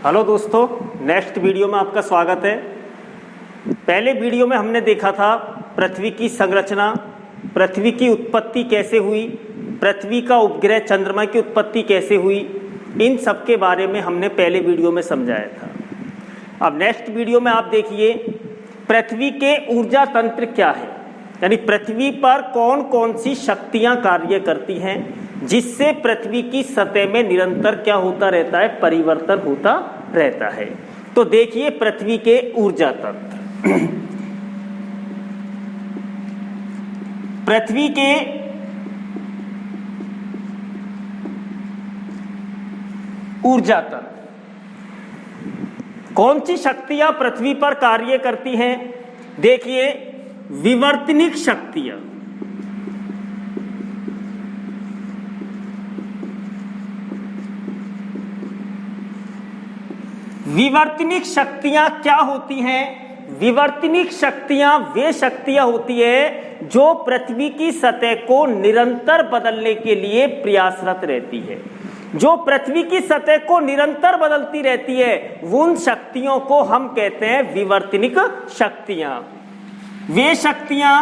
Hello दोस्तों, next video में आपका स्वागत है। पहले वीडियो में हमने देखा था पृथ्वी की संरचना, पृथ्वी की उत्पत्ति कैसे हुई, पृथ्वी का उपग्रह चंद्रमा की उत्पत्ति कैसे हुई, इन सब के बारे में हमने पहले वीडियो में समझाया था। अब नेक्स्ट वीडियो में आप देखिए पृथ्वी के ऊर्जा तंत्र क्या है, यानी पृथ्वी पर कौन कौन सी शक्तियां कार्य करती हैं जिससे पृथ्वी की सतह में निरंतर क्या होता रहता है, परिवर्तन होता रहता है। तो देखिए पृथ्वी के ऊर्जा तंत्र। पृथ्वी के ऊर्जा तंत्र, कौन सी शक्तियां पृथ्वी पर कार्य करती हैं? देखिए विवर्तनिक शक्तियां, विवर्तनिक शक्तियां क्या होती हैं? विवर्तनिक शक्तियां वे शक्तियां होती है जो पृथ्वी की सतह को निरंतर बदलने के लिए प्रयासरत रहती है। जो पृथ्वी की सतह को निरंतर बदलती रहती है उन शक्तियों को हम कहते हैं विवर्तनिक शक्तियां। वे शक्तियां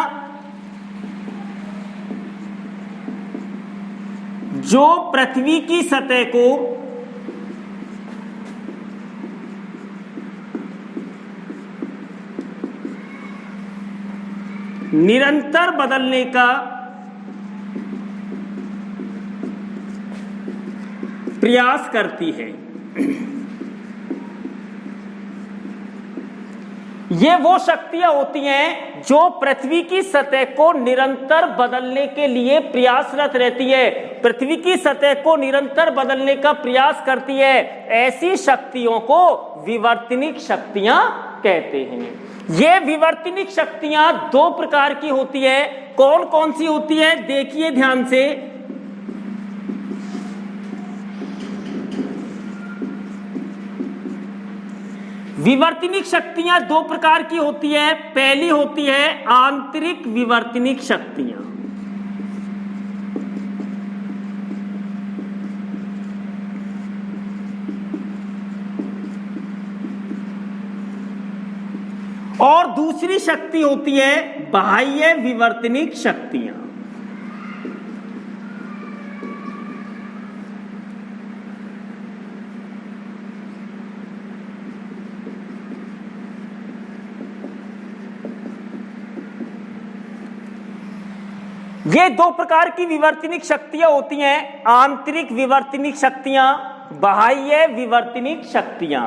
जो पृथ्वी की सतह को निरंतर बदलने का प्रयास करती है। ये वो शक्तियां होती हैं जो पृथ्वी की सतह को निरंतर बदलने के लिए प्रयासरत रहती है, पृथ्वी की सतह को निरंतर बदलने का प्रयास करती है। ऐसी शक्तियों को विवर्तनिक शक्तियां कहते हैं। ये विवर्तनिक शक्तियां दो प्रकार की होती है। कौन कौन सी होती है देखिए ध्यान से। विवर्तनिक शक्तियां दो प्रकार की होती है। पहली होती है आंतरिक विवर्तनिक शक्तियां। और दूसरी शक्ति होती है बाह्य विवर्तनिक शक्तियां। ये दो प्रकार की विवर्तनिक शक्तियां होती हैं, आंतरिक विवर्तनिक शक्तियां, बाह्य विवर्तनिक शक्तियां।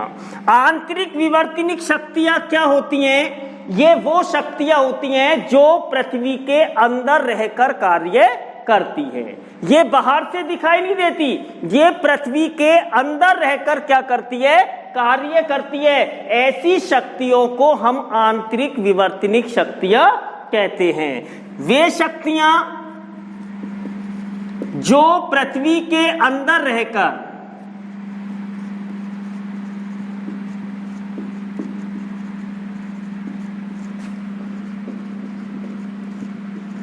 आंतरिक विवर्तनिक शक्तियां क्या होती हैं? ये वो शक्तियां होती हैं जो पृथ्वी के अंदर रहकर कार्य करती हैं। ये बाहर से दिखाई नहीं देती, ये पृथ्वी के अंदर रहकर क्या करती है? कार्य करती है। ऐसी शक्तियों को हम आंतरिक विवर्तनिक शक्तियां कहते हैं। वे शक्तियां जो पृथ्वी के अंदर रहकर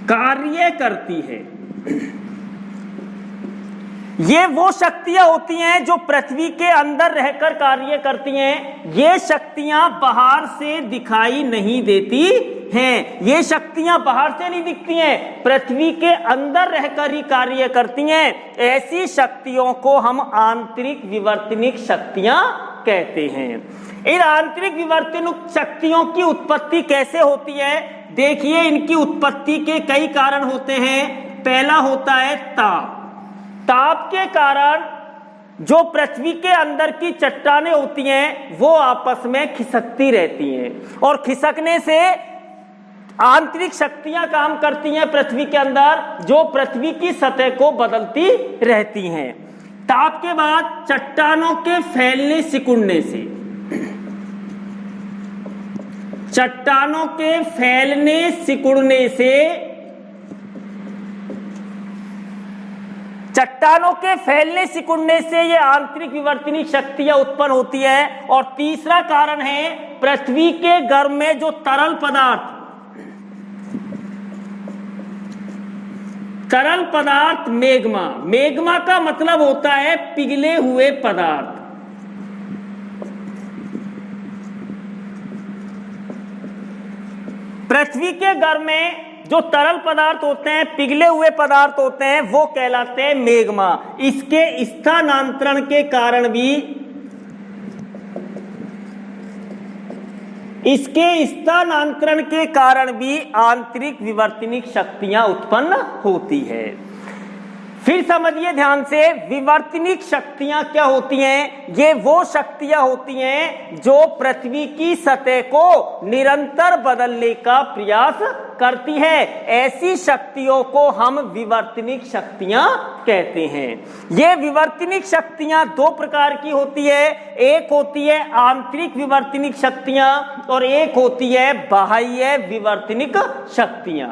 कार्य करती है। ये वो शक्तियां होती हैं जो पृथ्वी के अंदर रहकर कार्य करती हैं। ये शक्तियां बाहर से दिखाई नहीं देती हैं। ये शक्तियां बाहर से नहीं दिखती हैं, पृथ्वी के अंदर रहकर ही कार्य करती हैं। ऐसी शक्तियों को हम आंतरिक विवर्तनिक शक्तियां कहते हैं। इन आंतरिक विवर्तनिक शक्तियों की उत्पत्ति कैसे होती है? देखिए इनकी उत्पत्ति के कई कारण होते हैं। पहला होता है ताप। ताप के कारण जो पृथ्वी के अंदर की चट्टानें होती हैं वो आपस में खिसकती रहती हैं और खिसकने से आंतरिक शक्तियां काम करती हैं पृथ्वी के अंदर, जो पृथ्वी की सतह को बदलती रहती हैं। ताप के बाद चट्टानों के फैलने सिकुड़ने से, चट्टानों के फैलने सिकुड़ने से, चट्टानों के फैलने सिकुड़ने से ये आंतरिक विवर्तनिक शक्तियां उत्पन्न होती है। और तीसरा कारण है पृथ्वी के गर्भ में जो तरल पदार्थ, तरल पदार्थ मेग्मा, मेग्मा का मतलब होता है पिघले हुए पदार्थ। पृथ्वी के गर्भ में जो तरल पदार्थ होते हैं, पिघले हुए पदार्थ होते हैं, वो कहलाते हैं मेग्मा। इसके स्थानांतरण के कारण भी आंतरिक विवर्तनिक शक्तियां उत्पन्न होती है। फिर समझिए ध्यान से, विवर्तनिक शक्तियां क्या होती हैं? ये वो शक्तियां होती हैं जो पृथ्वी की सतह को निरंतर बदलने का प्रयास करती है। ऐसी शक्तियों को हम विवर्तनिक शक्तियां कहते हैं। ये विवर्तनिक शक्तियां दो प्रकार की होती है। एक होती है आंतरिक विवर्तनिक शक्तियां और एक होती है बाह्य विवर्तनिक शक्तियां।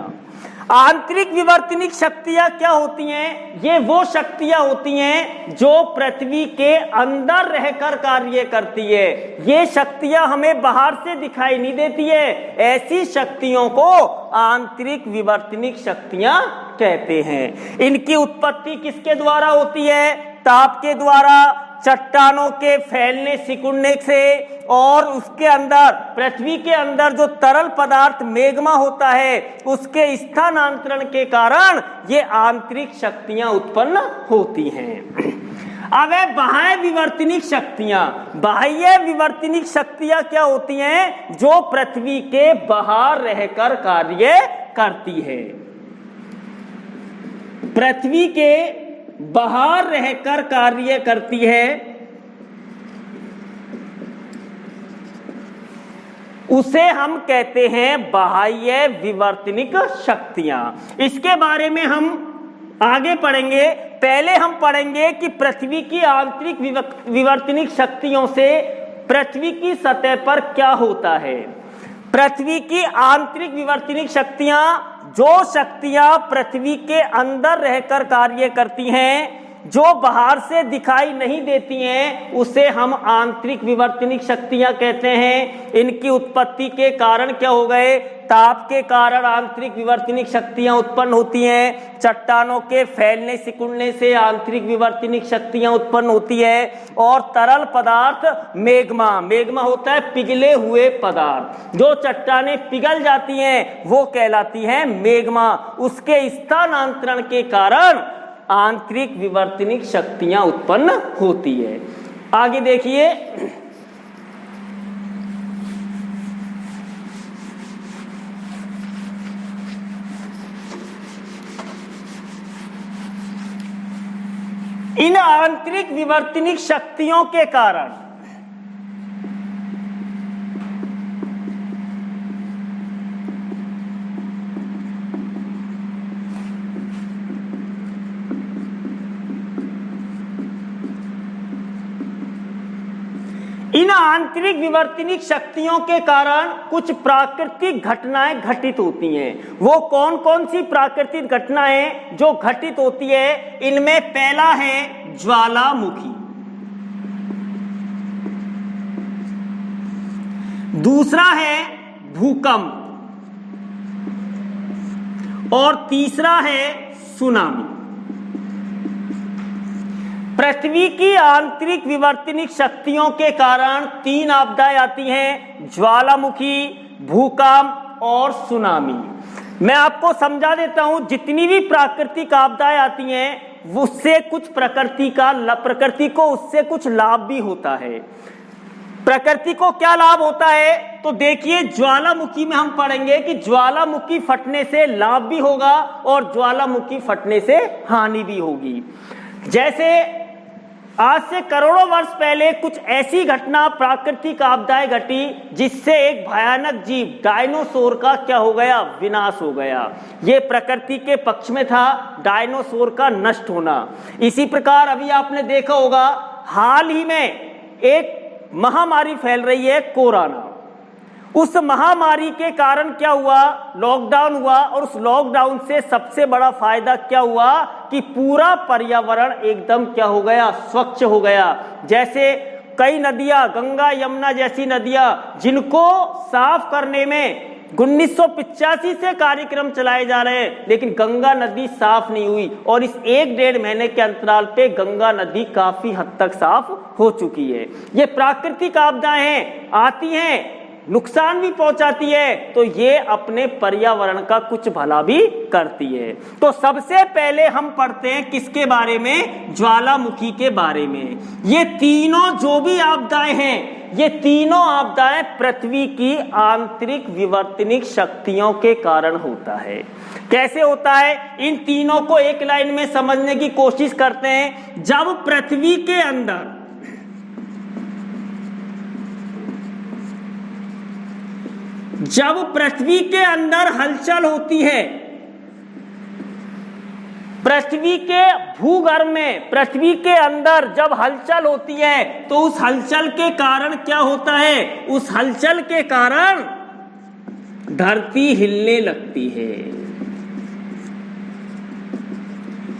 आंतरिक विवर्तनिक शक्तियां क्या होती हैं? ये वो शक्तियां होती हैं जो पृथ्वी के अंदर रहकर कार्य करती है। ये शक्तियां हमें बाहर से दिखाई नहीं देती है। ऐसी शक्तियों को आंतरिक विवर्तनिक शक्तियां कहते हैं। इनकी उत्पत्ति किसके द्वारा होती है? ताप के द्वारा, चट्टानों के फैलने सिकुड़ने से, और उसके अंदर, पृथ्वी के अंदर जो तरल पदार्थ मेग्मा होता है उसके स्थानांतरण के कारण ये आंतरिक शक्तियां उत्पन्न होती हैं। अब है बाह्य विवर्तनिक शक्तियां। बाह्य विवर्तनिक शक्तियां क्या होती हैं? जो पृथ्वी के बाहर रहकर कार्य करती है। पृथ्वी के बाहर रहकर कार्य करती है, उसे हम कहते हैं बाह्य विवर्तनिक शक्तियां। इसके बारे में हम आगे पढ़ेंगे। पहले हम पढ़ेंगे कि पृथ्वी की आंतरिक विवर्तनिक शक्तियों से पृथ्वी की सतह पर क्या होता है। पृथ्वी की आंतरिक विवर्तनिक शक्तियां, जो शक्तियां पृथ्वी के अंदर रहकर कार्य करती हैं, जो बाहर से दिखाई नहीं देती हैं, उसे हम आंतरिक विवर्तनिक शक्तियां कहते हैं। इनकी उत्पत्ति के कारण क्या हो गए? ताप के कारण आंतरिक विवर्तनिक शक्तियां उत्पन्न होती हैं। चट्टानों के फैलने सिकुड़ने से आंतरिक विवर्तनिक शक्तियां उत्पन्न होती है। और तरल पदार्थ मेग्मा, मेग्मा होता है पिघले हुए पदार्थ। जो चट्टानें पिघल जाती हैं वो कहलाती हैं मेग्मा। उसके स्थानांतरण के कारण आंतरिक विवर्तनिक शक्तियां उत्पन्न होती है। आगे देखिए, इन आंतरिक विवर्तनिक शक्तियों के कारण कुछ प्राकृतिक घटनाएं घटित होती हैं। वो कौन कौन सी प्राकृतिक घटनाएं जो घटित होती है? इनमें पहला है ज्वालामुखी, दूसरा है भूकंप और तीसरा है सुनामी। पृथ्वी की आंतरिक विवर्तनिक शक्तियों के कारण तीन आपदाएं आती हैं: ज्वालामुखी, भूकंप और सुनामी। मैं आपको समझा देता हूं, जितनी भी प्राकृतिक आपदाएं आती हैं उससे कुछ प्रकृति को उससे कुछ लाभ भी होता है। प्रकृति को क्या लाभ होता है? तो देखिए, ज्वालामुखी में हम पढ़ेंगे कि ज्वालामुखी फटने से लाभ भी होगा और ज्वालामुखी फटने से हानि भी होगी। जैसे आज से करोड़ों वर्ष पहले कुछ ऐसी घटना, प्राकृतिक आपदाएं घटी जिससे एक भयानक जीव डायनासोर का क्या हो गया? विनाश हो गया। ये प्रकृति के पक्ष में था, डायनासोर का नष्ट होना। इसी प्रकार अभी आपने देखा होगा, हाल ही में एक महामारी फैल रही है, कोरोना। उस महामारी के कारण क्या हुआ? लॉकडाउन हुआ। और उस लॉकडाउन से सबसे बड़ा फायदा क्या हुआ कि पूरा पर्यावरण एकदम क्या हो गया? स्वच्छ हो गया। जैसे कई नदियां, गंगा यमुना जैसी नदियां, जिनको साफ करने में 1985 से कार्यक्रम चलाए जा रहे हैं, लेकिन गंगा नदी साफ नहीं हुई। और इस 1-1.5 महीने के अंतराल पे गंगा नदी काफी हद तक साफ हो चुकी है। ये प्राकृतिक आपदाएं हैं, आती हैं, नुकसान भी पहुंचाती है, तो ये अपने पर्यावरण का कुछ भला भी करती है। तो सबसे पहले हम पढ़ते हैं किसके बारे में? ज्वालामुखी के बारे में। ये तीनों जो भी आपदाएं हैं, ये तीनों आपदाएं पृथ्वी की आंतरिक विवर्तनिक शक्तियों के कारण होता है। कैसे होता है? इन तीनों को एक लाइन में समझने की कोशिश करते हैं। जब पृथ्वी के अंदर हलचल होती है, पृथ्वी के भूगर्भ में, पृथ्वी के अंदर जब हलचल होती है, तो उस हलचल के कारण क्या होता है? उस हलचल के कारण धरती हिलने लगती है।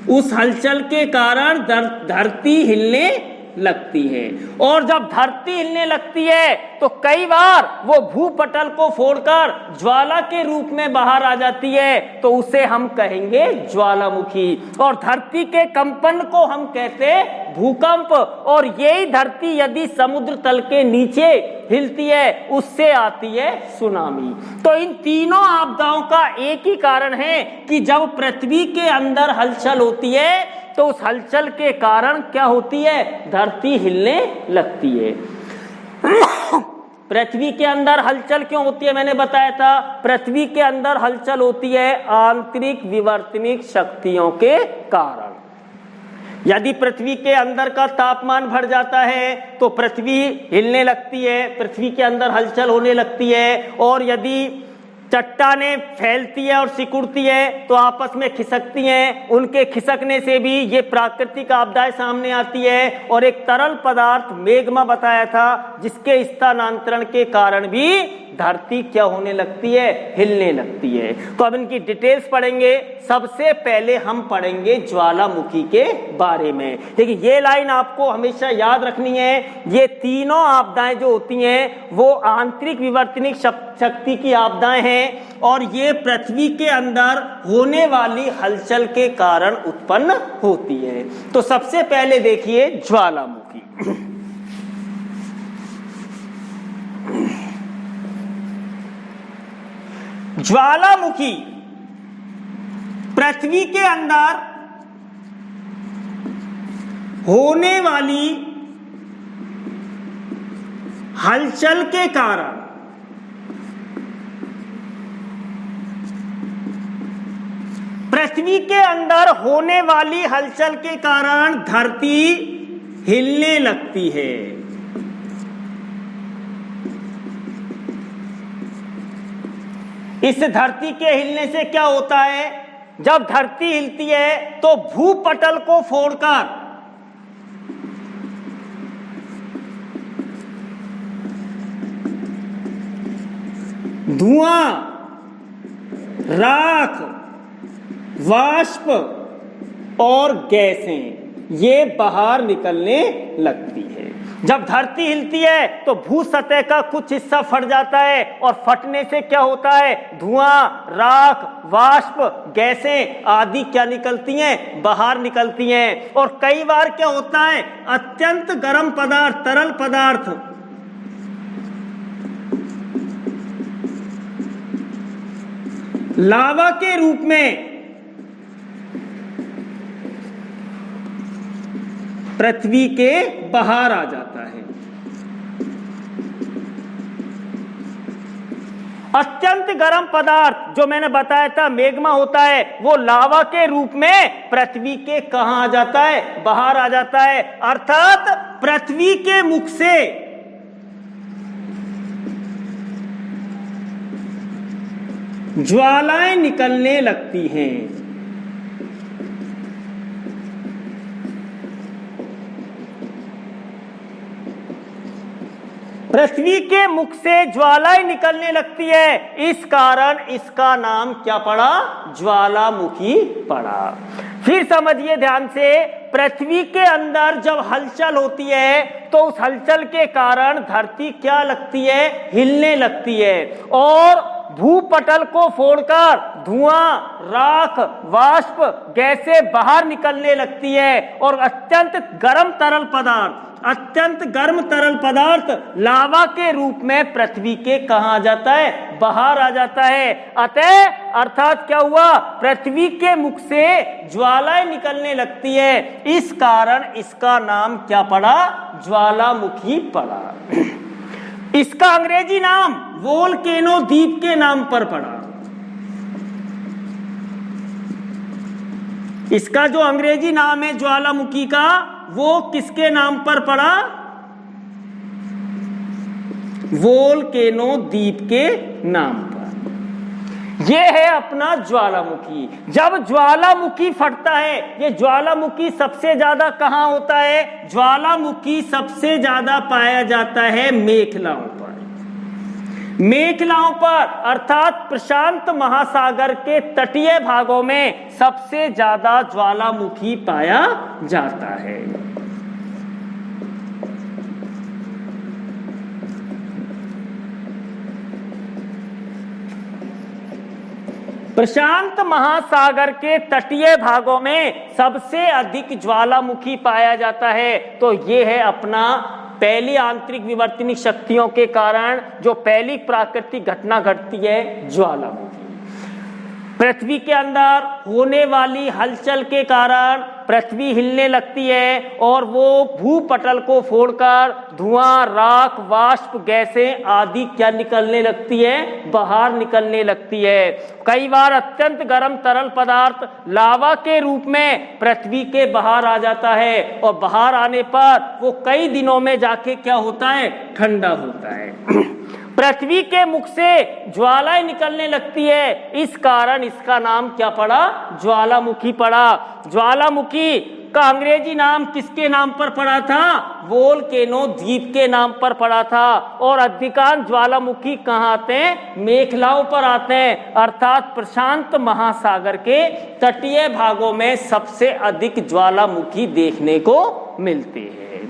उस हलचल के कारण धरती हिलने लगती है। और जब धरती हिलने लगती है तो कई बार वो भूपटल को फोड़कर ज्वाला के रूप में बाहर आ जाती है, तो उसे हम कहेंगे ज्वालामुखी। और धरती के कंपन को हम कहते हैं भूकंप। और यही धरती यदि समुद्र तल के नीचे हिलती है, उससे आती है सुनामी। तो इन तीनों आपदाओं का एक ही कारण है कि जब पृथ्वी के अंदर हलचल होती है, तो उस हलचल के कारण क्या होती है? धरती हिलने लगती है। पृथ्वी के अंदर हलचल क्यों होती है? मैंने बताया था, पृथ्वी के अंदर हलचल होती है आंतरिक विवर्तनिक शक्तियों के कारण। यदि पृथ्वी के अंदर का तापमान बढ़ जाता है तो पृथ्वी हिलने लगती है, पृथ्वी के अंदर हलचल होने लगती है। और यदि चट्टानें फैलती है और सिकुड़ती है तो आपस में खिसकती हैं, उनके खिसकने से भी ये प्राकृतिक आपदाएं सामने आती है। और एक तरल पदार्थ मेग्मा बताया था, जिसके स्थानांतरण के कारण भी धरती क्या होने लगती है? हिलने लगती है। तो अब इनकी डिटेल्स पढ़ेंगे। सबसे पहले हम पढ़ेंगे ज्वालामुखी के बारे में। देखिए, ये लाइन आपको हमेशा याद रखनी है। ये तीनों आपदाएं जो होती हैं वो आंतरिक विवर्तनिक शक्ति की आपदाएं हैं, और ये पृथ्वी के अंदर होने वाली हलचल के कारण उत्पन्न होती है। तो सबसे पहले देखिए ज्वालामुखी। ज्वालामुखी पृथ्वी के अंदर होने वाली हलचल के कारण पृथ्वी के अंदर होने वाली हलचल के कारण धरती हिलने लगती है। इस धरती के हिलने से क्या होता है? जब धरती हिलती है तो भूपटल को फोड़कर धुआं, राख, वाष्प और गैसें ये बाहर निकलने लगती है। जब धरती हिलती है तो भू सतह का कुछ हिस्सा फट जाता है, और फटने से क्या होता है? धुआं, राख, वाष्प, गैसें आदि क्या निकलती हैं? बाहर निकलती हैं। और कई बार क्या होता है? अत्यंत गर्म पदार्थ, तरल पदार्थ लावा के रूप में पृथ्वी के बाहर आ जाता है। अत्यंत गर्म पदार्थ जो मैंने बताया था मेग्मा होता है, वो लावा के रूप में पृथ्वी के कहां आ जाता है? बाहर आ जाता है। अर्थात पृथ्वी के मुख से ज्वालाएं निकलने लगती हैं। पृथ्वी के मुख से ज्वालाएं निकलने लगती है, इस कारण इसका नाम क्या पड़ा? ज्वालामुखी पड़ा। फिर समझिए ध्यान से, पृथ्वी के अंदर जब हलचल होती है तो उस हलचल के कारण धरती क्या लगती है? हिलने लगती है। और भूपटल को फोड़कर धुआं, राख, वाष्प, गैसें बाहर निकलने लगती है और अत्यंत गर्म तरल पदार्थ लावा के रूप में पृथ्वी के कहाँ आ जाता है, बाहर आ जाता है। अर्थात क्या हुआ, पृथ्वी के मुख से ज्वालाएं निकलने लगती है, इस कारण इसका नाम क्या पड़ा, ज्वालामुखी पड़ा। इसका अंग्रेजी नाम वोल्केनो द्वीप के नाम पर पड़ा। इसका जो अंग्रेजी नाम है ज्वालामुखी का, वो किसके नाम पर पड़ा, वोल्केनो द्वीप के नाम पर। यह है अपना ज्वालामुखी। जब ज्वालामुखी फटता है, ये ज्वालामुखी सबसे ज्यादा कहां होता है, ज्वालामुखी सबसे ज्यादा पाया जाता है मेखलाओं पर, अर्थात प्रशांत महासागर के तटीय भागों में सबसे ज्यादा ज्वालामुखी पाया जाता है। प्रशांत महासागर के तटीय भागों में सबसे अधिक ज्वालामुखी पाया जाता है। तो ये है अपना पहली आंतरिक विवर्तनिक शक्तियों के कारण जो पहली प्राकृतिक घटना घटती है, ज्वालामुखी। पृथ्वी के अंदर होने वाली हलचल के कारण पृथ्वी हिलने लगती है और वो भूपटल को फोड़कर धुआं, राख, वाष्प, गैसें आदि क्या निकलने लगती है, बाहर निकलने लगती है। कई बार अत्यंत गर्म तरल पदार्थ लावा के रूप में पृथ्वी के बाहर आ जाता है और बाहर आने पर वो कई दिनों में जाके क्या होता है, ठंडा होता है। पृथ्वी के मुख से ज्वालाएं निकलने लगती है, इस कारण इसका नाम क्या पड़ा, ज्वालामुखी पड़ा। ज्वालामुखी का अंग्रेजी नाम किसके नाम पर पड़ा था, वोल्केनो द्वीप के नाम पर पड़ा था। और अधिकांश ज्वालामुखी कहाँ आते हैं, मेखलाओं पर आते हैं, अर्थात प्रशांत महासागर के तटीय भागों में सबसे अधिक ज्वालामुखी देखने को मिलते हैं।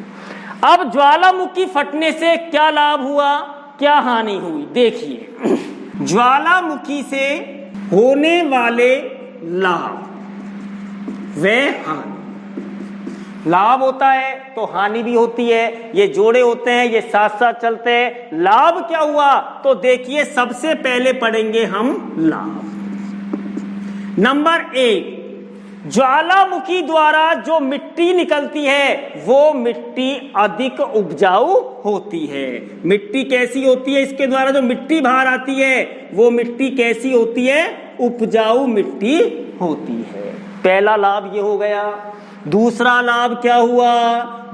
अब ज्वालामुखी फटने से क्या लाभ हुआ, क्या हानि हुई, देखिए। ज्वालामुखी से होने वाले लाभ व हानि। लाभ होता है तो हानि भी होती है, ये जोड़े होते हैं, ये साथ साथ चलते हैं। लाभ क्या हुआ, तो देखिए सबसे पहले पढ़ेंगे हम लाभ। नंबर 1, ज्वालामुखी द्वारा जो मिट्टी निकलती है वो मिट्टी अधिक उपजाऊ होती है। मिट्टी कैसी होती है, इसके द्वारा जो मिट्टी बाहर आती है वो मिट्टी कैसी होती है, उपजाऊ मिट्टी होती है। पहला लाभ ये हो गया। दूसरा लाभ क्या हुआ,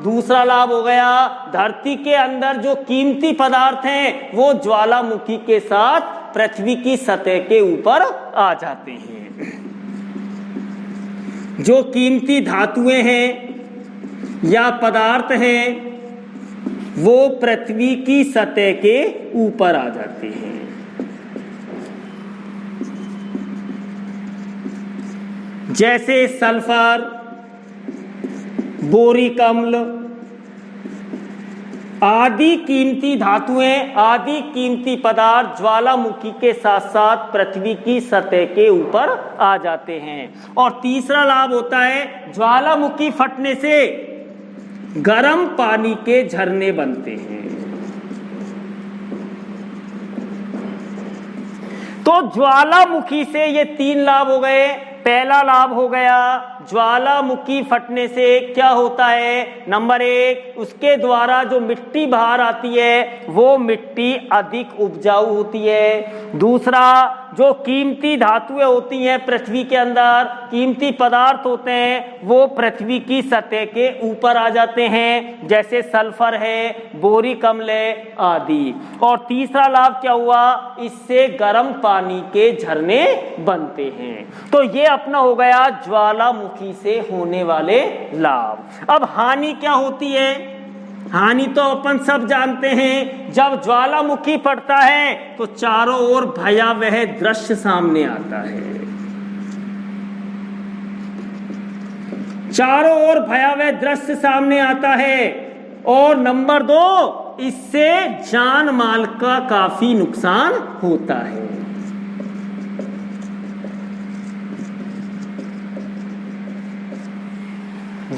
दूसरा लाभ हो गया धरती के अंदर जो कीमती पदार्थ हैं वो ज्वालामुखी के साथ पृथ्वी की सतह के ऊपर आ जाते हैं। जो कीमती धातुएं हैं या पदार्थ हैं वो पृथ्वी की सतह के ऊपर आ जाते हैं। जैसे सल्फर, बोरिक अम्ल आदि कीमती धातुएं, आदि कीमती पदार्थ ज्वालामुखी के साथ साथ पृथ्वी की सतह के ऊपर आ जाते हैं। और तीसरा लाभ होता है ज्वालामुखी फटने से गर्म पानी के झरने बनते हैं। तो ज्वालामुखी से ये 3 लाभ हो गए। पहला लाभ हो गया ज्वालामुखी फटने से क्या होता है, नंबर 1, उसके द्वारा जो मिट्टी बाहर आती है वो मिट्टी अधिक उपजाऊ होती है। दूसरा, जो कीमती धातुएं होती हैं पृथ्वी के अंदर, कीमती पदार्थ होते हैं वो पृथ्वी की सतह के ऊपर आ जाते हैं, जैसे सल्फर है, बोरिक अम्ल है आदि। और तीसरा लाभ क्या हुआ, इससे गर्म पानी के झरने बनते हैं। तो ये अपना हो गया ज्वालामुखी से होने वाले लाभ। अब हानि क्या होती है, हानि तो अपन सब जानते हैं। जब ज्वालामुखी फटता है तो चारों ओर भयावह दृश्य सामने आता है। चारों ओर भयावह दृश्य सामने आता है। और नंबर 2, इससे जान माल का काफी नुकसान होता है।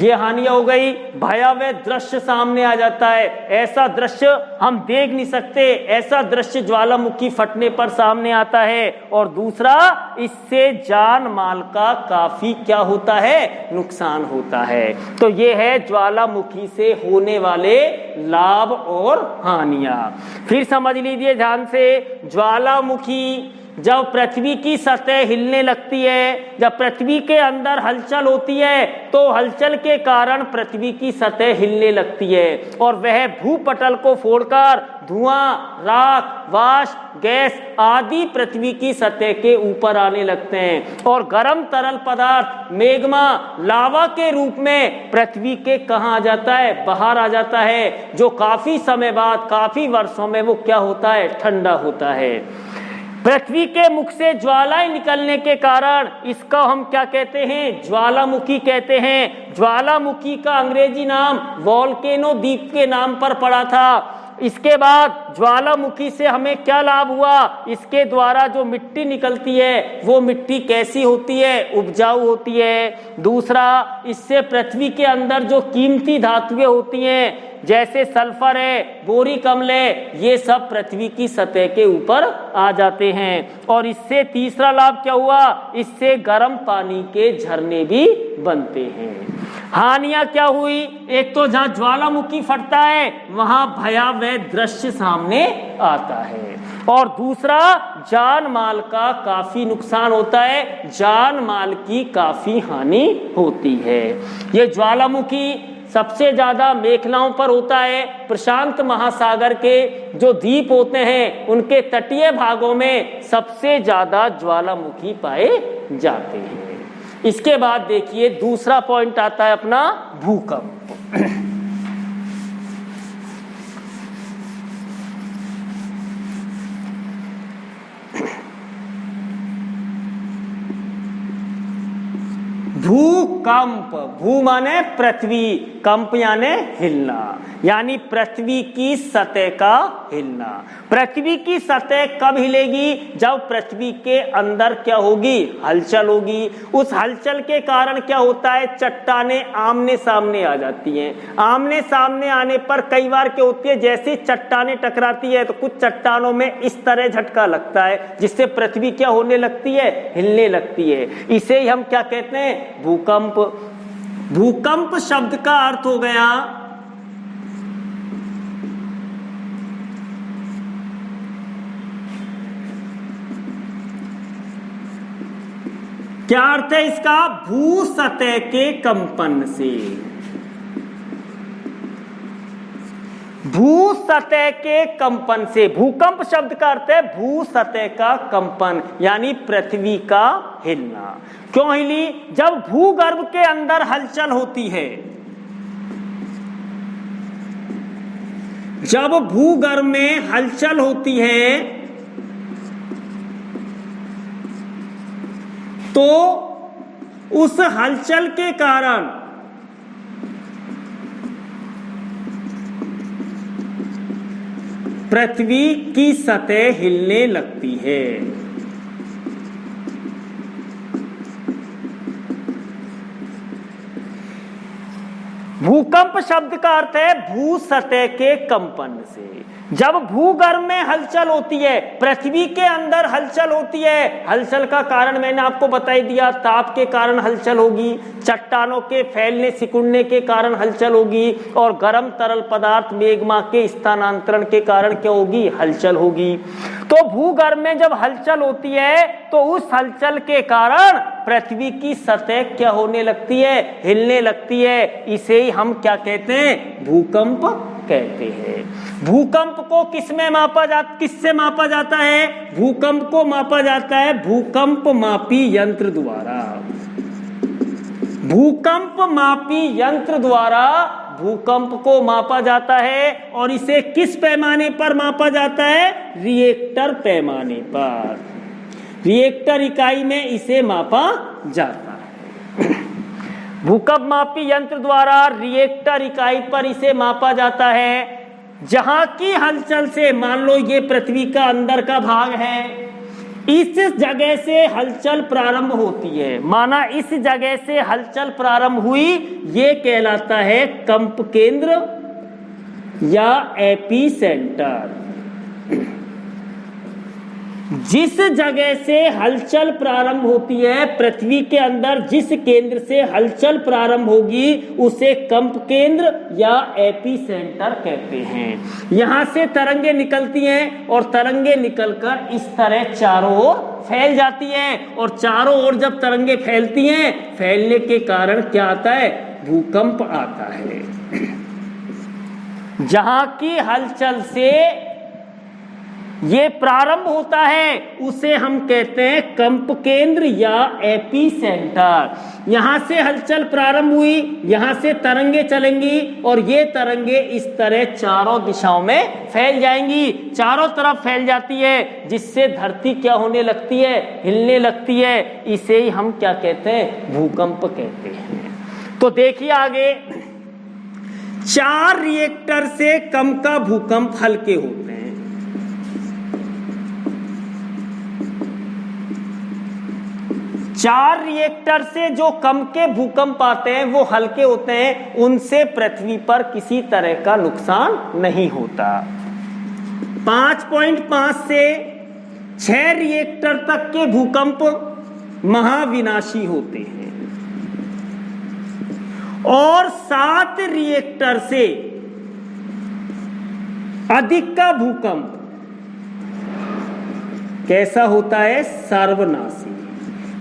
ये हानियां हो गई। भयावह दृश्य सामने आ जाता है, ऐसा दृश्य हम देख नहीं सकते, ऐसा दृश्य ज्वालामुखी फटने पर सामने आता है। और दूसरा, इससे जान माल का काफी क्या होता है, नुकसान होता है। तो ये है ज्वालामुखी से होने वाले लाभ और हानियां। फिर समझ लीजिए ध्यान से, ज्वालामुखी जब पृथ्वी की सतह हिलने लगती है, जब पृथ्वी के अंदर हलचल होती है, तो हलचल के कारण पृथ्वी की सतह हिलने लगती है और वह भूपटल को फोड़कर धुआं, राख, वाष्प, गैस आदि पृथ्वी की सतह के ऊपर आने लगते हैं और गर्म तरल पदार्थ मेग्मा, लावा के रूप में पृथ्वी के कहाँ आ जाता है, बाहर आ जाता है, जो काफी समय बाद, काफी वर्षों में वो क्या होता है, ठंडा होता है। पृथ्वी के मुख से ज्वालाएं निकलने के कारण इसका हम क्या कहते हैं, ज्वालामुखी कहते हैं। ज्वालामुखी का अंग्रेजी नाम वोल्केनो द्वीप के नाम पर पड़ा था। इसके बाद ज्वालामुखी से हमें क्या लाभ हुआ, इसके द्वारा जो मिट्टी निकलती है वो मिट्टी कैसी होती है, उपजाऊ होती है। दूसरा, इससे पृथ्वी के अंदर जो कीमती धातुएं होती हैं जैसे सल्फर है, बोरिक अम्ल है, ये सब पृथ्वी की सतह के ऊपर आ जाते हैं। और इससे तीसरा लाभ क्या हुआ, इससे गर्म पानी के झरने भी बनते हैं। हानियां क्या हुई, एक तो जहां ज्वालामुखी फटता है वहां भयावह दृश्य सामने आता है, और दूसरा जान माल का काफी नुकसान होता है, जान माल की काफी हानि होती है। ये ज्वालामुखी सबसे ज्यादा मेखलाओं पर होता है। प्रशांत महासागर के जो द्वीप होते हैं उनके तटीय भागों में सबसे ज्यादा ज्वालामुखी पाए जाते हैं। इसके बाद देखिए दूसरा पॉइंट आता है अपना भूकंप। भूकंप, भू माने पृथ्वी, कंप याने हिलना, यानी पृथ्वी की सतह का हिलना। पृथ्वी की सतह कब हिलेगी, जब पृथ्वी के अंदर क्या होगी, हलचल होगी। उस हलचल के कारण क्या होता है, चट्टानें आमने सामने आ जाती हैं। आमने सामने आने पर कई बार क्या होती है, जैसे चट्टानें टकराती है तो कुछ चट्टानों में इस तरह झटका लगता है जिससे पृथ्वी क्या होने लगती है, हिलने लगती है। इसे ही हम क्या कहते हैं, भूकंप। भूकंप शब्द का अर्थ हो गया क्या अर्थ है इसका, भू सतह के कंपन से। भू सतह के कंपन से, भूकंप शब्द का अर्थ है भू सतह का कंपन, यानी पृथ्वी का हिलना। क्यों हिली, जब भूगर्भ के अंदर हलचल होती है, जब भूगर्भ में हलचल होती है तो उस हलचल के कारण पृथ्वी की सतह हिलने लगती है। भूकंप शब्द का अर्थ है भू सतह के कंपन से। जब भूगर्भ में हलचल होती है, पृथ्वी के अंदर हलचल होती है, हलचल का कारण मैंने आपको बता ही दिया, ताप के कारण हलचल होगी, चट्टानों के फैलने सिकुड़ने के कारण हलचल होगी, और गर्म तरल पदार्थ मेग्मा के स्थानांतरण के कारण क्या होगी, हलचल होगी। तो भूगर्भ में जब हलचल होती है तो उस हलचल के कारण पृथ्वी की सतह क्या होने लगती है, हिलने लगती है। इसे ही हम क्या कहते हैं, भूकंप कहते हैं। भूकंप को किससे मापा जाता है, भूकंप को मापा जाता है भूकंप मापी यंत्र द्वारा। भूकंप मापी यंत्र द्वारा भूकंप को मापा जाता है, और इसे किस पैमाने पर मापा जाता है, रिएक्टर पैमाने पर, रिएक्टर इकाई में इसे मापा जाता है। भूकंप मापी यंत्र द्वारा रिएक्टर इकाई पर इसे मापा जाता है। जहां की हलचल से, मान लो ये पृथ्वी का अंदर का भाग है, इस जगह से हलचल प्रारंभ होती है, माना इस जगह से हलचल प्रारंभ हुई, ये कहलाता है कंप केंद्र या एपी सेंटर। जिस जगह से हलचल प्रारंभ होती है पृथ्वी के अंदर, जिस केंद्र से हलचल प्रारंभ होगी उसे कंप केंद्र या एपी सेंटर कहते हैं। यहां से तरंगे निकलती हैं और तरंगे निकलकर इस तरह चारों ओर फैल जाती हैं, और चारों ओर जब तरंगे फैलती हैं, फैलने के कारण क्या आता है? भूकंप आता है। जहां की हलचल से ये प्रारंभ होता है उसे हम कहते हैं कंप केंद्र या एपी सेंटर। यहां से हलचल प्रारंभ हुई, यहां से तरंगे चलेंगी और ये तरंगे इस तरह चारों दिशाओं में फैल जाएंगी, चारों तरफ फैल जाती है, जिससे धरती क्या होने लगती है? हिलने लगती है। इसे ही हम क्या कहते हैं? भूकंप कहते हैं। तो देखिए आगे, 4 रिएक्टर से कम का भूकंप हल्के होते हैं। 4 रिएक्टर से जो कम के भूकंप आते हैं वो हल्के होते हैं, उनसे पृथ्वी पर किसी तरह का नुकसान नहीं होता। 5.5 से 6 रिएक्टर तक के भूकंप महाविनाशी होते हैं, और 7 रिएक्टर से अधिक का भूकंप कैसा होता है? सर्वनाशी।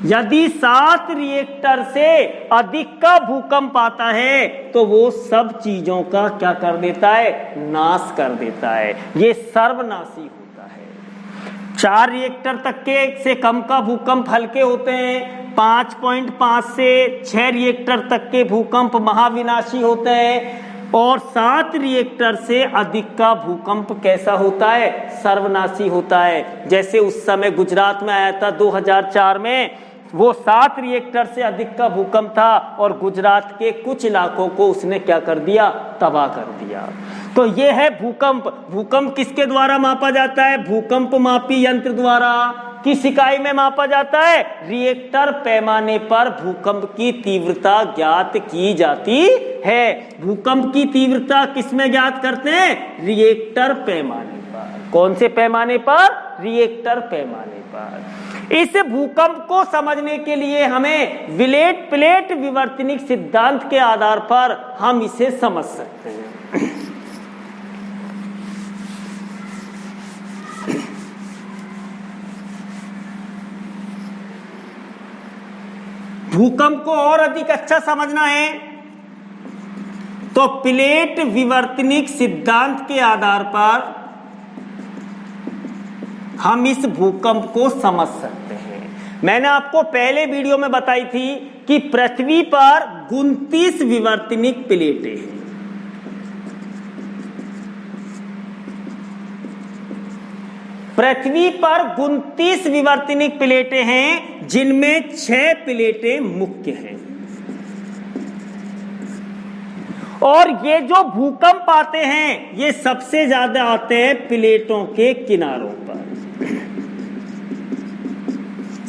यदि 7 रिएक्टर से अधिक का भूकंप आता है तो वो सब चीजों का क्या कर देता है? नाश कर देता है। ये सर्वनाशी होता है। 4 रिएक्टर तक के से कम का भूकंप हल्के होते हैं, 5.5 से 6 रिएक्टर तक के भूकंप महाविनाशी होते हैं, और 7 रिएक्टर से अधिक का भूकंप कैसा होता है? सर्वनाशी होता है। जैसे उस समय गुजरात में आया था 2004 में, वो 7 रिएक्टर से अधिक का भूकंप था और गुजरात के कुछ इलाकों को उसने क्या कर दिया? तबाह कर दिया। तो ये है भूकंप। भूकंप किसके द्वारा मापा जाता है? भूकंप मापी यंत्र द्वारा। किस इकाई में मापा जाता है? रिएक्टर पैमाने पर भूकंप की तीव्रता ज्ञात की जाती है। भूकंप की तीव्रता किस में ज्ञात करते हैं? रिएक्टर पैमाने पर। कौन से पैमाने पर? रिएक्टर पैमाने पर। इस भूकंप को समझने के लिए हमें विलेट प्लेट विवर्तनिक सिद्धांत के आधार पर हम इसे समझ सकते हैं। भूकंप को और अधिक अच्छा समझना है तो प्लेट विवर्तनिक सिद्धांत के आधार पर हम इस भूकंप को समझ सकते हैं। मैंने आपको पहले वीडियो में बताई थी कि पृथ्वी पर 29 विवर्तनिक प्लेटें हैं। पृथ्वी पर 29 विवर्तनिक प्लेटें हैं, जिनमें 6 प्लेटें मुख्य हैं। और ये जो भूकंप आते हैं ये सबसे ज्यादा आते हैं प्लेटों के किनारों पर।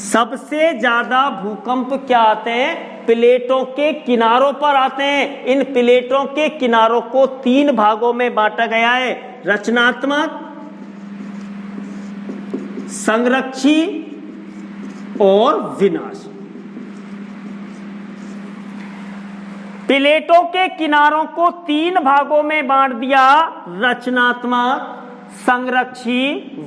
सबसे ज्यादा भूकंप क्या आते हैं? प्लेटों के किनारों पर आते हैं। इन प्लेटों के किनारों को 3 भागों में बांटा गया है: रचनात्मक, संरक्षी और विनाशी। प्लेटों के किनारों को 3 भागों में बांट दिया: रचनात्मक, संरक्षी,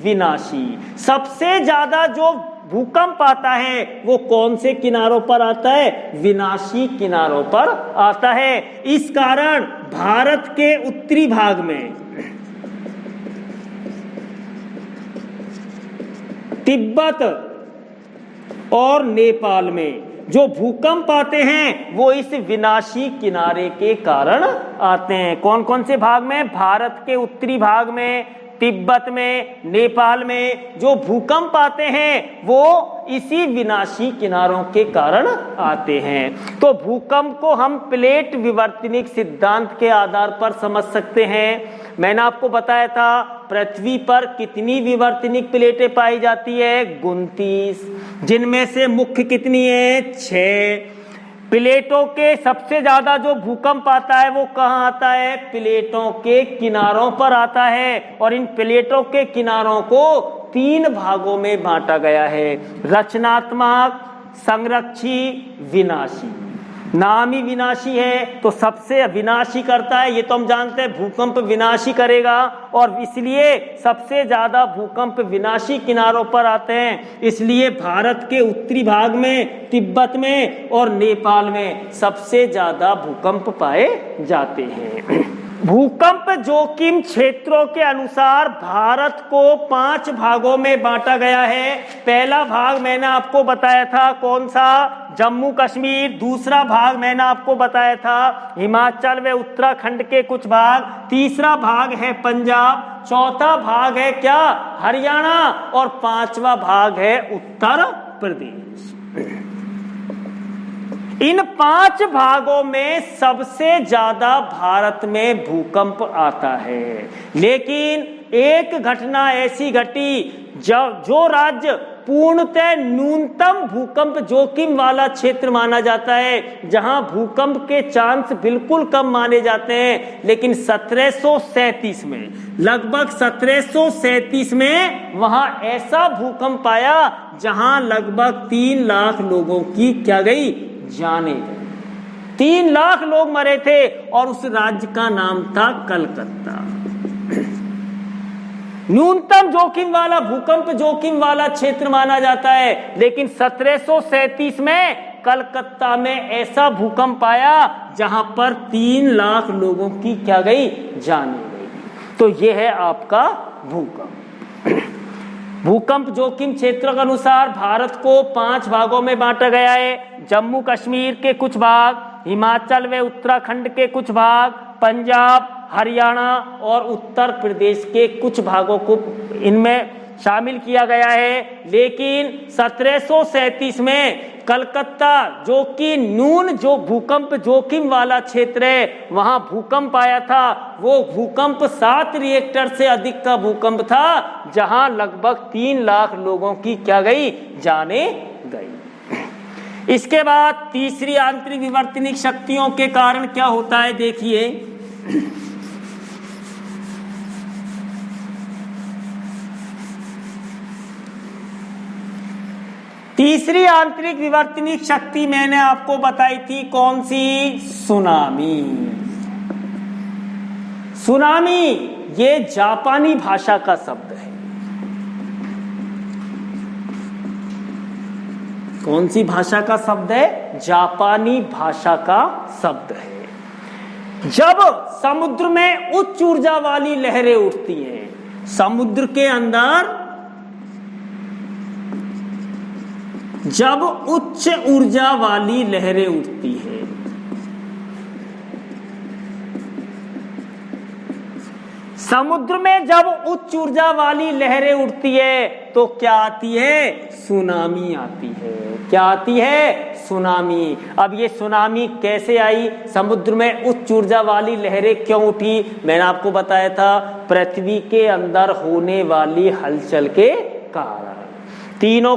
विनाशी। सबसे ज्यादा जो भूकंप आता है वो कौन से किनारों पर आता है? विनाशी किनारों पर आता है। इस कारण भारत के उत्तरी भाग में, तिब्बत और नेपाल में जो भूकंप आते हैं वो इस विनाशी किनारे के कारण आते हैं। कौन कौन से भाग में? भारत के उत्तरी भाग में, तिब्बत में, नेपाल में जो भूकंप आते हैं वो इसी विनाशी किनारों के कारण आते हैं। तो भूकंप को हम प्लेट विवर्तनिक सिद्धांत के आधार पर समझ सकते हैं। मैंने आपको बताया था पृथ्वी पर कितनी विवर्तनिक प्लेटें पाई जाती है? 29। जिनमें से मुख्य कितनी है? 6। प्लेटों के सबसे ज्यादा जो भूकंप आता है वो कहाँ आता है? प्लेटों के किनारों पर आता है। और इन प्लेटों के किनारों को 3 भागों में बांटा गया है, रचनात्मक, संरक्षी, विनाशी। नाम ही विनाशी है तो सबसे विनाशी करता है, ये तो हम जानते हैं, भूकंप विनाशी करेगा। और इसलिए सबसे ज्यादा भूकंप विनाशी किनारों पर आते हैं। इसलिए भारत के उत्तरी भाग में, तिब्बत में और नेपाल में सबसे ज्यादा भूकंप पाए जाते हैं। भूकंप जोखिम क्षेत्रों के अनुसार भारत को 5 भागों में बांटा गया है। पहला भाग मैंने आपको बताया था कौन सा? जम्मू कश्मीर। दूसरा भाग मैंने आपको बताया था हिमाचल व उत्तराखंड के कुछ भाग। तीसरा भाग है पंजाब। चौथा भाग है क्या? हरियाणा। और 5वां भाग है उत्तर प्रदेश। इन 5 भागों में सबसे ज्यादा भारत में भूकंप आता है। लेकिन एक घटना ऐसी घटी जो राज्य पूर्णतः न्यूनतम भूकंप जोखिम वाला क्षेत्र माना जाता है, जहां भूकंप के चांस बिल्कुल कम माने जाते हैं, लेकिन 1737 में, लगभग 1737 में वहां ऐसा भूकंप आया जहां लगभग 3 लाख लोगों की क्या गई? जाने गए। 3 लाख लोग मरे थे और उस राज्य का नाम था कलकत्ता। न्यूनतम जोखिम वाला, भूकंप जोखिम वाला क्षेत्र माना जाता है, लेकिन 1737 में कलकत्ता में ऐसा भूकंप आया जहां पर 3 लाख लोगों की क्या गई? जाने गई। तो यह है आपका भूकंप। भूकंप जोखिम क्षेत्र के अनुसार भारत को 5 भागों में बांटा गया है। जम्मू कश्मीर के कुछ भाग, हिमाचल व उत्तराखंड के कुछ भाग, पंजाब, हरियाणा और उत्तर प्रदेश के कुछ भागों को इनमें शामिल किया गया है। लेकिन 1737 में कलकत्ता, जो कि न्यून जो भूकंप जोखिम वाला क्षेत्र है, वहां भूकंप आया था। वो भूकंप 7 रिएक्टर से अधिक का भूकंप था, जहां लगभग 3 लाख लोगों की क्या गई? जाने गई। इसके बाद तीसरी आंतरिक विवर्तनिक शक्तियों के कारण क्या होता है, देखिए। तीसरी आंतरिक विवर्तनिक शक्ति मैंने आपको बताई थी कौन सी? सुनामी। सुनामी ये जापानी भाषा का शब्द है। कौन सी भाषा का शब्द है? जापानी भाषा का शब्द है। जब समुद्र में उच्च ऊर्जा वाली लहरें उठती हैं, समुद्र के अंदर जब उच्च ऊर्जा वाली लहरें उठती है, समुद्र में जब उच्च ऊर्जा वाली लहरें उठती है तो क्या आती है? सुनामी आती है। क्या आती है? सुनामी। अब ये सुनामी कैसे आई? समुद्र में उच्च ऊर्जा वाली लहरें क्यों उठी? मैंने आपको बताया था, पृथ्वी के अंदर होने वाली हलचल के कारण। तीनों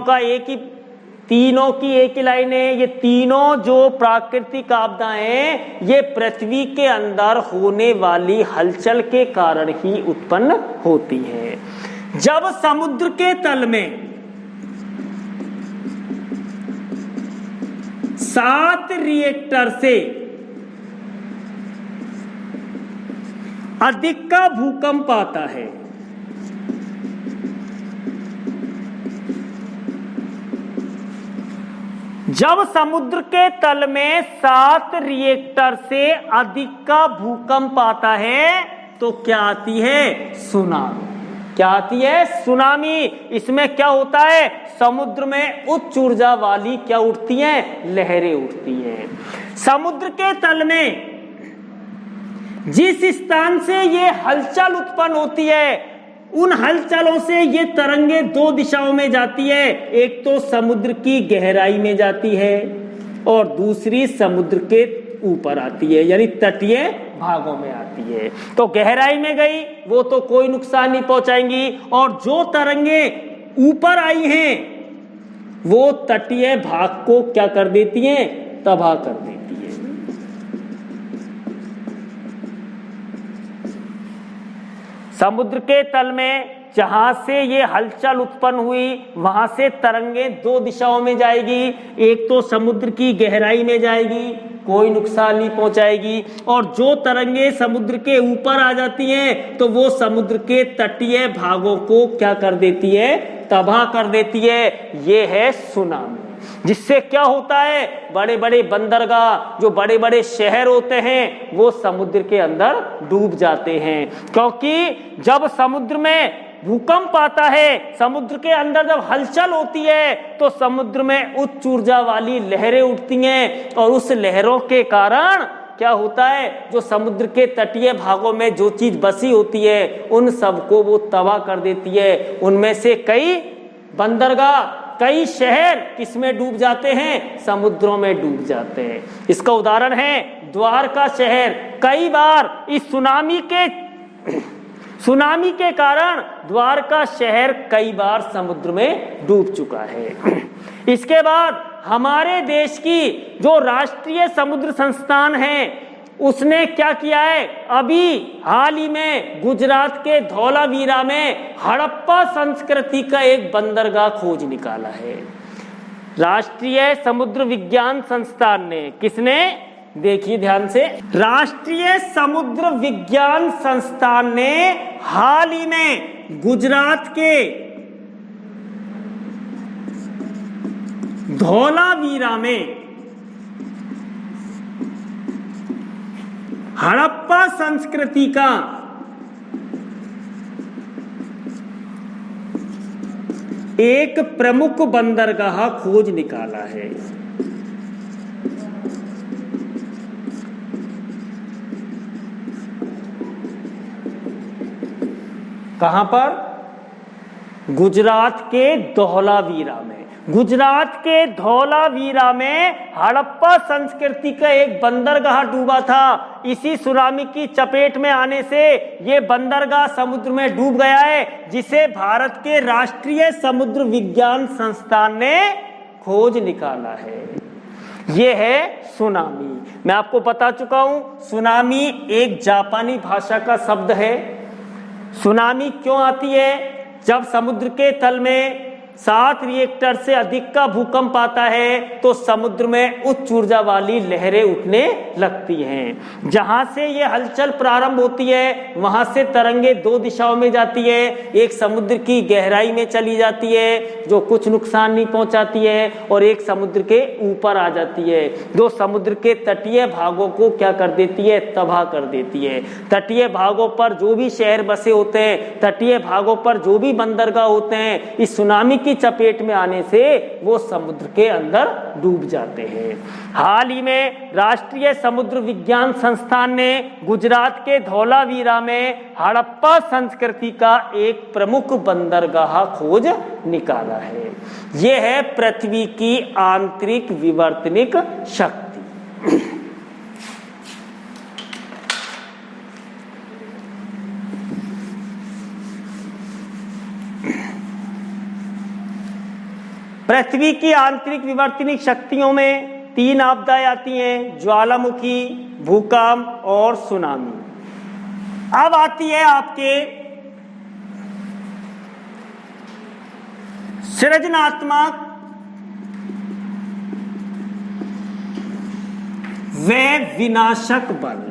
की एक ही लाइन है। ये तीनों जो प्राकृतिक आपदाएं हैं, ये पृथ्वी के अंदर होने वाली हलचल के कारण ही उत्पन्न होती है। जब समुद्र के तल में 7 रिएक्टर से अधिक का भूकंप आता है, जब समुद्र के तल में 7 रिएक्टर से अधिक का भूकंप आता है तो क्या आती है? सुनामी। क्या आती है? सुनामी। इसमें क्या होता है? समुद्र में उच्च ऊर्जा वाली क्या उठती हैं? लहरें उठती हैं। समुद्र के तल में जिस स्थान से ये हलचल उत्पन्न होती है, उन हलचलों से ये तरंगे 2 दिशाओं में जाती है। एक तो समुद्र की गहराई में जाती है और दूसरी समुद्र के ऊपर आती है, यानी तटीय भागों में आती है। तो गहराई में गई वो तो कोई नुकसान नहीं पहुंचाएंगी, और जो तरंगे ऊपर आई हैं वो तटीय भाग को क्या कर देती हैं, तबाह कर देती है। समुद्र के तल में जहां से ये हलचल उत्पन्न हुई वहां से तरंगे दो दिशाओं में जाएगी, एक तो समुद्र की गहराई में जाएगी, कोई नुकसान नहीं पहुंचाएगी, और जो तरंगे समुद्र के ऊपर आ जाती हैं तो वो समुद्र के तटीय भागों को क्या कर देती है, तबाह कर देती है। ये है सुनामी। जिससे क्या होता है, बड़े बड़े बंदरगाह, जो बड़े बड़े शहर होते हैं वो समुद्र के अंदर डूब जाते हैं, क्योंकि जब समुद्र में भूकंप आता है, समुद्र के अंदर जब हलचल होती है तो समुद्र में उच्च ऊर्जा वाली लहरें उठती हैं, और उस लहरों के कारण क्या होता है, जो समुद्र के तटीय भागों में जो चीज बसी होती है उन सबको वो तबाह कर देती है। उनमें से कई बंदरगाह, कई शहर किसमें डूब जाते हैं, समुद्रों में डूब जाते हैं। इसका उदाहरण है द्वारका शहर। कई बार इस सुनामी के कारण द्वारका शहर कई बार समुद्र में डूब चुका है। इसके बाद हमारे देश की जो राष्ट्रीय समुद्र संस्थान है उसने क्या किया है, अभी हाल ही में गुजरात के धौलावीरा में हड़प्पा संस्कृति का एक बंदरगाह खोज निकाला है। राष्ट्रीय समुद्र विज्ञान संस्थान ने, किसने, देखिए ध्यान से, राष्ट्रीय समुद्र विज्ञान संस्थान ने हाल ही में गुजरात के धौलावीरा में हड़प्पा संस्कृति का एक प्रमुख बंदरगाह खोज निकाला है। कहां पर, गुजरात के धौलावीरा में। गुजरात के धौलावीरा में हड़प्पा संस्कृति का एक बंदरगाह डूबा था। इसी सुनामी की चपेट में आने से ये बंदरगाह समुद्र में डूब गया है, जिसे भारत के राष्ट्रीय समुद्र विज्ञान संस्थान ने खोज निकाला है। ये है सुनामी। मैं आपको बता चुका हूं, सुनामी एक जापानी भाषा का शब्द है। सुनामी क्यों आती है, जब समुद्र के तल में 7 रिएक्टर से अधिक का भूकंप आता है तो समुद्र में उच्च ऊर्जा वाली लहरें उठने लगती हैं। जहां से ये हलचल प्रारंभ होती है वहां से तरंगे दो दिशाओं में जाती है, एक समुद्र की गहराई में चली जाती है जो कुछ नुकसान नहीं पहुंचाती है, और एक समुद्र के ऊपर आ जाती है जो समुद्र के तटीय भागों को क्या कर देती है, तबाह कर देती है। तटीय भागों पर जो भी शहर बसे होते हैं, तटीय भागों पर जो भी बंदरगाह होते हैं, इस सुनामी की चपेट में आने से वो समुद्र के अंदर डूब जाते हैं। हाल ही में राष्ट्रीय समुद्र विज्ञान संस्थान ने गुजरात के धौलावीरा में हड़प्पा संस्कृति का एक प्रमुख बंदरगाह खोज निकाला है। यह है पृथ्वी की आंतरिक विवर्तनिक शक्ति। पृथ्वी की आंतरिक विवर्तनिक शक्तियों में 3 आपदाएं आती हैं, ज्वालामुखी, भूकंप और सुनामी। अब आती है आपके सृजनात्मक व विनाशक बल।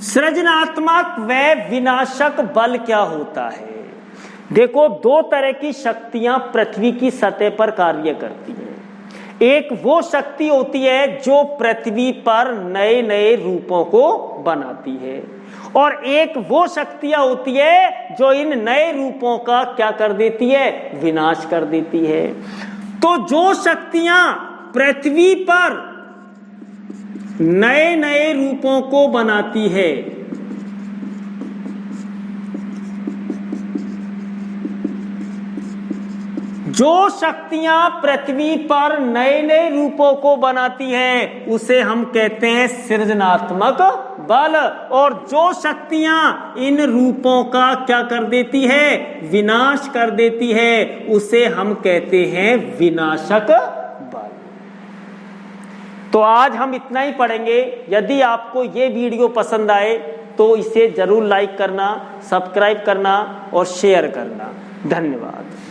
सृजनात्मक व विनाशक बल क्या होता है? देखो, 2 तरह की शक्तियां पृथ्वी की सतह पर कार्य करती हैं। एक वो शक्ति होती है जो पृथ्वी पर नए नए रूपों को बनाती है, और एक वो शक्तियां होती है जो इन नए रूपों का क्या कर देती है, विनाश कर देती है। तो जो शक्तियां पृथ्वी पर नए नए रूपों को बनाती है, जो शक्तियां पृथ्वी पर नए नए रूपों को बनाती हैं उसे हम कहते हैं सृजनात्मक बल, और जो शक्तियां इन रूपों का क्या कर देती है, विनाश कर देती है, उसे हम कहते हैं विनाशक बल। तो आज हम इतना ही पढ़ेंगे। यदि आपको ये वीडियो पसंद आए तो इसे जरूर लाइक करना, सब्सक्राइब करना और शेयर करना। धन्यवाद।